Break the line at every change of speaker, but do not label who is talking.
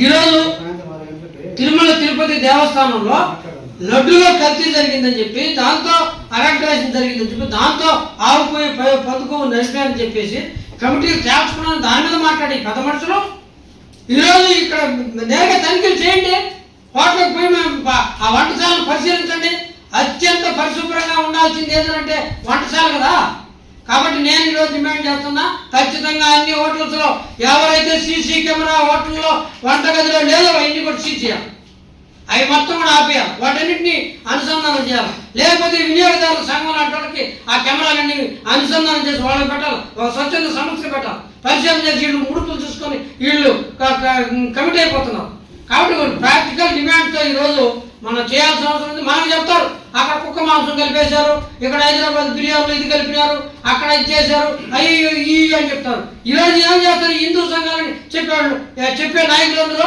ఈరోజు తిరుమల తిరుపతి దేవస్థానంలో లడ్డులో కల్తీ జరిగిందని చెప్పి, దాంతో అరెక్టరేషన్ జరిగిందని చెప్పి, దాంతో ఆవుపోయి పథకం నడిపారని చెప్పేసి కమిటీలు తేల్చుకున్నాను. దాని మీద మాట్లాడి పెద్ద మనుషులు ఈరోజు ఇక్కడ నేరుగా తనిఖీలు చేయండి. హోటల్కి పోయి ఆ వంటశాలను పరిశీలించండి. అత్యంత పరిశుభ్రంగా ఉండాల్సింది ఏదంటే వంటశాల కదా. కాబట్టి నేను ఈరోజు డిమాండ్ చేస్తున్నా, ఖచ్చితంగా అన్ని హోటల్స్లో ఎవరైతే సీసీ కెమెరా హోటల్లో వంటగదిలో లేదో అవన్నీ కూడా సీజ్ చేయాలి. అవి మొత్తం కూడా ఆపేయాలి. వాటన్నింటినీ అనుసంధానం చేయాలి. లేకపోతే వినియోగదారుల సంఘం లాంటి వాళ్ళకి ఆ కెమెరాలన్నీ అనుసంధానం చేసి వాళ్ళకి పెట్టాలి. ఒక స్వచ్ఛంద సంస్థ పెట్టాలి. పరిశీలన చేసి వీళ్ళు ముడుపులు చూసుకొని వీళ్ళు కమిట్ అయిపోతున్నారు. కాబట్టి ప్రాక్టికల్ డిమాండ్తో ఈరోజు మనం చేయాల్సిన అవసరం ఉంది. మనకు చెప్తారు అక్కడ కుక్క మాంసం కలిపేశారు, ఇక్కడ హైదరాబాద్ బిర్యానీలో ఇది కలిపినారు, అక్కడ ఇది చేశారు, అయ్యి అని చెప్తారు. ఈరోజు ఏం చేస్తారు? హిందూ సంఘాలని చెప్పే నాయకులు అందరూ